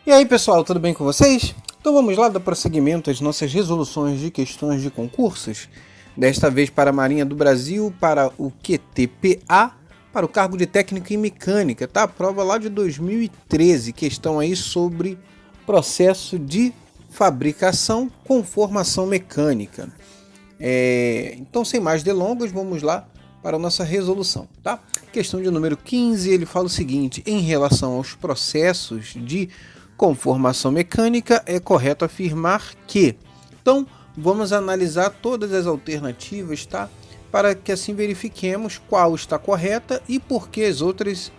E aí pessoal, tudo bem com vocês? Então vamos lá dar prosseguimento às nossas resoluções de questões de concursos. Desta vez para a Marinha do Brasil, para o QTPA, para o cargo de técnico em mecânica, tá? A prova lá de 2013, questão aí sobre processo de fabricação com formação mecânica. Então sem mais delongas, vamos lá para a nossa resolução, tá? Questão de número 15, ele fala o seguinte: em relação aos processos de conformação mecânica, é correto afirmar que... Então, vamos analisar todas as alternativas, tá? Para que assim verifiquemos qual está correta e por que as outras,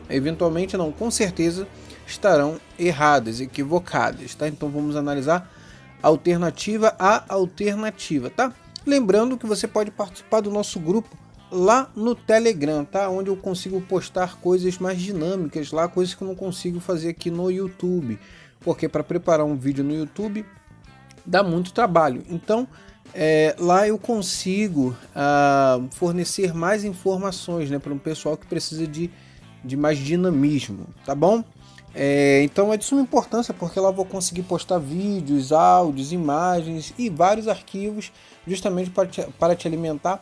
eventualmente não, com certeza, estarão erradas, equivocadas, tá? Então, vamos analisar alternativa a alternativa, tá? Lembrando que você pode participar do nosso grupo lá no Telegram, tá? Onde eu consigo postar coisas mais dinâmicas lá, coisas que eu não consigo fazer aqui no YouTube, porque para preparar um vídeo no YouTube dá muito trabalho. Então, lá eu consigo fornecer mais informações, né, para um pessoal que precisa de mais dinamismo, tá bom? Então é de suma importância, porque lá eu vou conseguir postar vídeos, áudios, imagens e vários arquivos justamente para te alimentar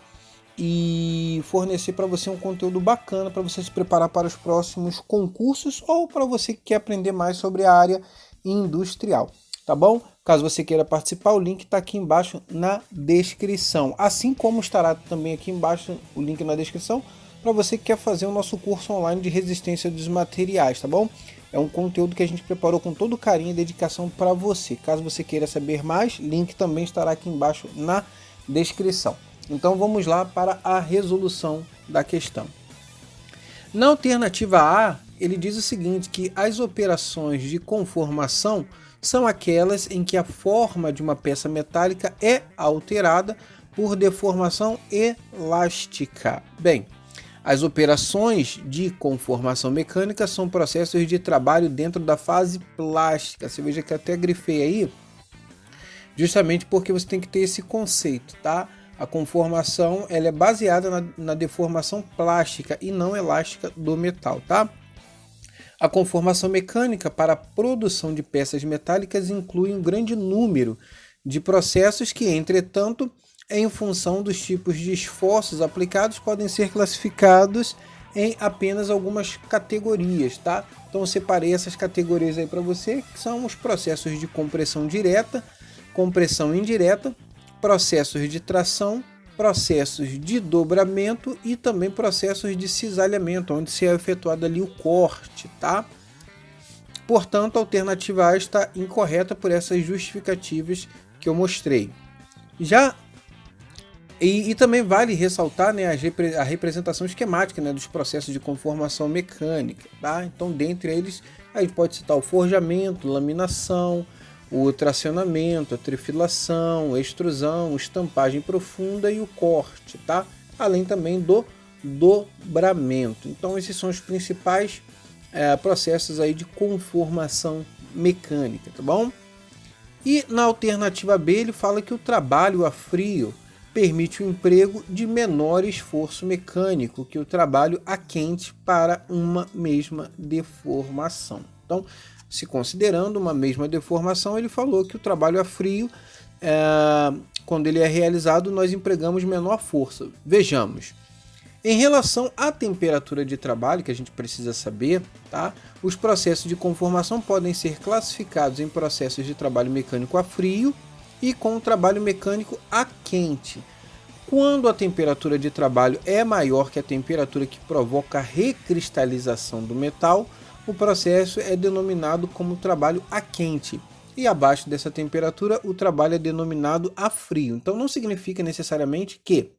e fornecer para você um conteúdo bacana para você se preparar para os próximos concursos ou para você que quer aprender mais sobre a área industrial, tá bom? Caso você queira participar, o link está aqui embaixo na descrição, assim como estará também aqui embaixo o link na descrição para você que quer fazer o nosso curso online de resistência dos materiais, tá bom? É um conteúdo que a gente preparou com todo carinho e dedicação para você. Caso você queira saber mais, link também estará aqui embaixo na descrição. Então vamos lá para a resolução da questão. Na alternativa A, ele diz o seguinte, que as operações de conformação são aquelas em que a forma de uma peça metálica é alterada por deformação elástica. Bem, as operações de conformação mecânica são processos de trabalho dentro da fase plástica. Você veja que eu até grifei aí, justamente porque você tem que ter esse conceito, tá? A conformação ela é baseada na deformação plástica e não elástica do metal, tá? A conformação mecânica para a produção de peças metálicas inclui um grande número de processos que, entretanto, em função dos tipos de esforços aplicados, podem ser classificados em apenas algumas categorias, tá? Então eu separei essas categorias aí para você, que são os processos de compressão direta, compressão indireta, processos de tração, processos de dobramento e também processos de cisalhamento, onde se é efetuado ali o corte, tá? Portanto, a alternativa A está incorreta por essas justificativas que eu mostrei. E também vale ressaltar, né, a representação esquemática, né, dos processos de conformação mecânica, tá? Então, dentre eles, a gente pode citar o forjamento, laminação, o tracionamento, a trefilação, a extrusão, estampagem profunda e o corte, tá? Além também do dobramento. Então esses são os principais processos aí de conformação mecânica, tá bom? E na alternativa B ele fala que o trabalho a frio permite o emprego de menor esforço mecânico que o trabalho a quente para uma mesma deformação. Então, se considerando uma mesma deformação, ele falou que o trabalho a frio, quando ele é realizado, nós empregamos menor força. Vejamos, em relação à temperatura de trabalho, que a gente precisa saber, tá? Os processos de conformação podem ser classificados em processos de trabalho mecânico a frio e com trabalho mecânico a quente. Quando a temperatura de trabalho é maior que a temperatura que provoca a recristalização do metal, o processo é denominado como trabalho a quente e abaixo dessa temperatura o trabalho é denominado a frio. Então não significa necessariamente que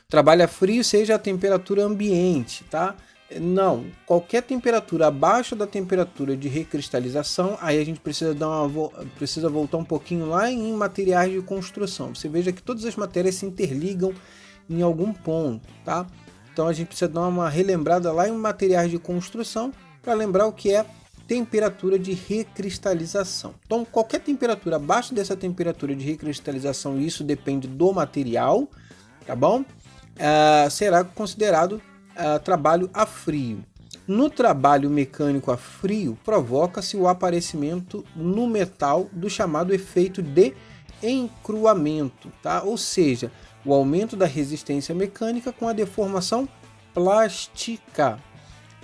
trabalho a frio seja a temperatura ambiente, tá? Não, qualquer temperatura abaixo da temperatura de recristalização, aí a gente precisa voltar um pouquinho lá em materiais de construção. Você veja que todas as matérias se interligam em algum ponto, tá? Então a gente precisa dar uma relembrada lá em materiais de construção para lembrar o que é temperatura de recristalização. Então, qualquer temperatura abaixo dessa temperatura de recristalização, isso depende do material, tá bom? Será considerado trabalho a frio. No trabalho mecânico a frio, provoca-se o aparecimento no metal do chamado efeito de encruamento, tá? Ou seja, o aumento da resistência mecânica com a deformação plástica.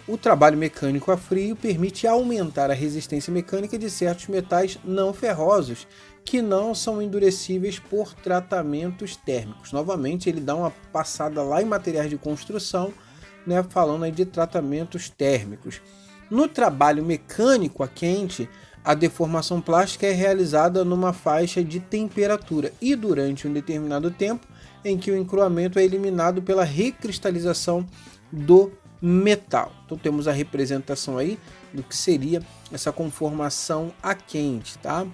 O trabalho mecânico a frio permite aumentar a resistência mecânica de certos metais não ferrosos, que não são endurecíveis por tratamentos térmicos. Novamente, ele dá uma passada lá em materiais de construção, né, falando aí de tratamentos térmicos. No trabalho mecânico a quente, a deformação plástica é realizada numa faixa de temperatura e durante um determinado tempo em que o encruamento é eliminado pela recristalização do metal. Então temos a representação aí do que seria essa conformação a quente, tá?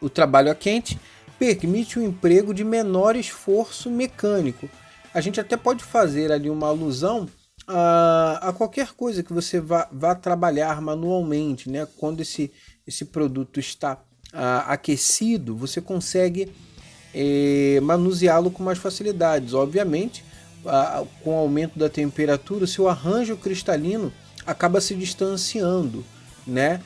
O trabalho a quente permite o emprego de menor esforço mecânico. A gente até pode fazer ali uma alusão a qualquer coisa que você vá trabalhar manualmente, né? Quando esse produto está aquecido, você consegue manuseá-lo com mais facilidades. Obviamente, com o aumento da temperatura, o seu arranjo cristalino acaba se distanciando, né?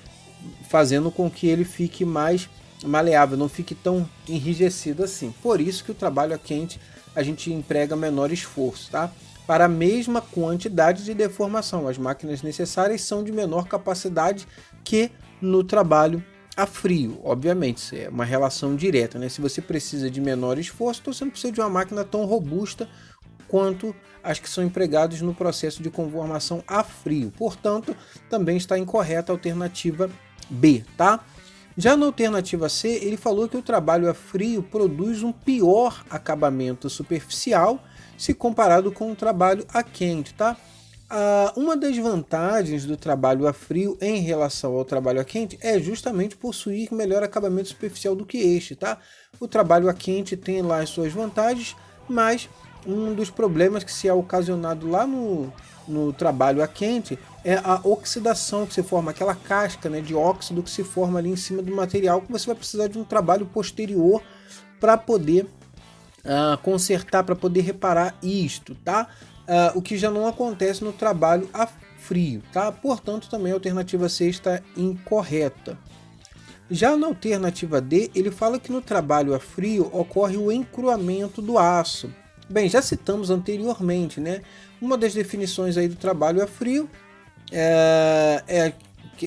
Fazendo com que ele fique mais maleável, não fique tão enrijecido assim. Por isso que o trabalho a quente a gente emprega menor esforço, tá? Para a mesma quantidade de deformação. As máquinas necessárias são de menor capacidade que no trabalho a frio. Obviamente, isso é uma relação direta, né? Se você precisa de menor esforço, então você não precisa de uma máquina tão robusta quanto as que são empregadas no processo de conformação a frio. Portanto, também está incorreta a alternativa B, tá? Já na alternativa C, ele falou que o trabalho a frio produz um pior acabamento superficial se comparado com o trabalho a quente, tá? Uma das vantagens do trabalho a frio em relação ao trabalho a quente é justamente possuir melhor acabamento superficial do que este, tá? O trabalho a quente tem lá as suas vantagens, mas um dos problemas que se é ocasionado lá no trabalho a quente é a oxidação que se forma, aquela casca, né, de óxido que se forma ali em cima do material, que você vai precisar de um trabalho posterior para poder consertar, para poder reparar isto, tá? O que já não acontece no trabalho a frio, tá? Portanto, também a alternativa C está incorreta. Já na alternativa D, ele fala que no trabalho a frio ocorre o encruamento do aço. Bem, já citamos anteriormente, né? Uma das definições aí do trabalho a frio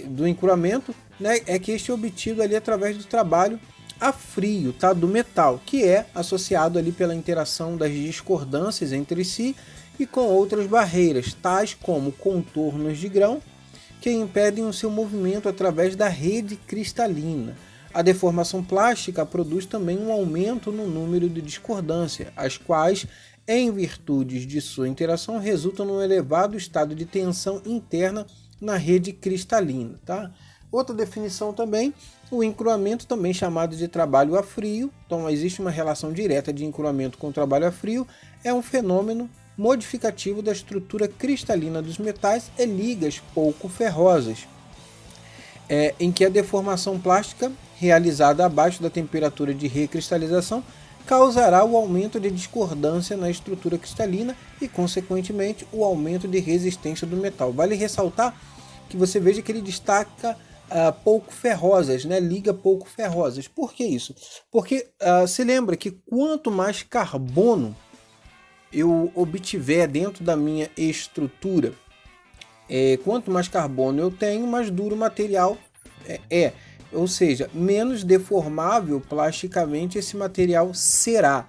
do encruamento, né? É que este é obtido ali através do trabalho a frio, tá? Do metal, que é associado ali pela interação das discordâncias entre si e com outras barreiras, tais como contornos de grão, que impedem o seu movimento através da rede cristalina. A deformação plástica produz também um aumento no número de discordâncias, as quais, em virtude de sua interação, resultam num elevado estado de tensão interna na rede cristalina, tá? Outra definição também, o encruamento, também chamado de trabalho a frio, então existe uma relação direta de encruamento com trabalho a frio, é um fenômeno modificativo da estrutura cristalina dos metais e ligas pouco ferrosas, em que a deformação plástica, realizada abaixo da temperatura de recristalização, causará o aumento de discordância na estrutura cristalina e, consequentemente, o aumento de resistência do metal. Vale ressaltar que você veja que ele destaca pouco ferrosas, né? Liga pouco ferrosas. Por que isso? Porque se lembra que quanto mais carbono eu obtiver dentro da minha estrutura, quanto mais carbono eu tenho, mais duro o material é. Ou seja, menos deformável plasticamente esse material será,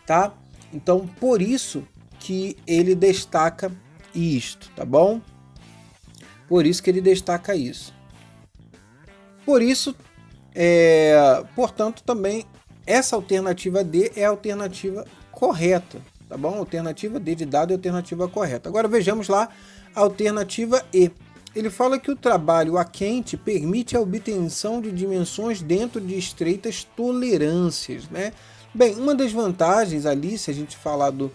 tá? Então, por isso que ele destaca isto, tá bom? Por isso que ele destaca isso. Por isso, portanto, também essa alternativa D é a alternativa correta, tá bom? A alternativa D de dado é a alternativa correta. Agora vejamos lá a alternativa E. Ele fala que o trabalho a quente permite a obtenção de dimensões dentro de estreitas tolerâncias, né? Bem, uma das vantagens ali, se a gente falar do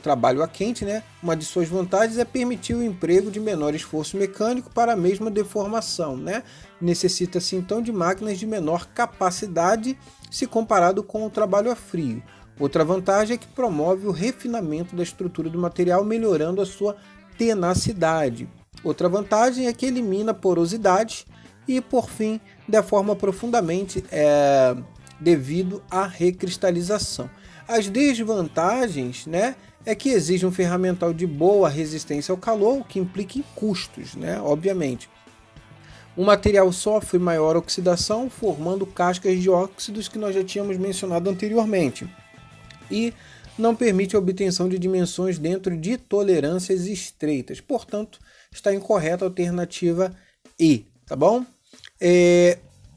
trabalho a quente, né? Uma de suas vantagens é permitir o emprego de menor esforço mecânico para a mesma deformação, né? Necessita-se então de máquinas de menor capacidade se comparado com o trabalho a frio. Outra vantagem é que promove o refinamento da estrutura do material, melhorando a sua tenacidade. Outra vantagem é que elimina porosidade e, por fim, deforma profundamente devido à recristalização. As desvantagens, né, é que exige um ferramental de boa resistência ao calor, o que implica em custos, né, obviamente. O material sofre maior oxidação, formando cascas de óxidos que nós já tínhamos mencionado anteriormente. E não permite a obtenção de dimensões dentro de tolerâncias estreitas. Portanto, está incorreta a alternativa E, tá bom?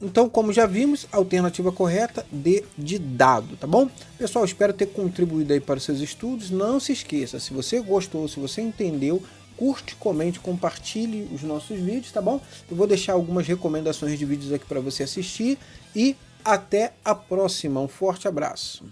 Então, como já vimos, a alternativa correta D de dado, tá bom? Pessoal, espero ter contribuído aí para os seus estudos. Não se esqueça, se você gostou, se você entendeu, curte, comente, compartilhe os nossos vídeos, tá bom? Eu vou deixar algumas recomendações de vídeos aqui para você assistir e até a próxima. Um forte abraço.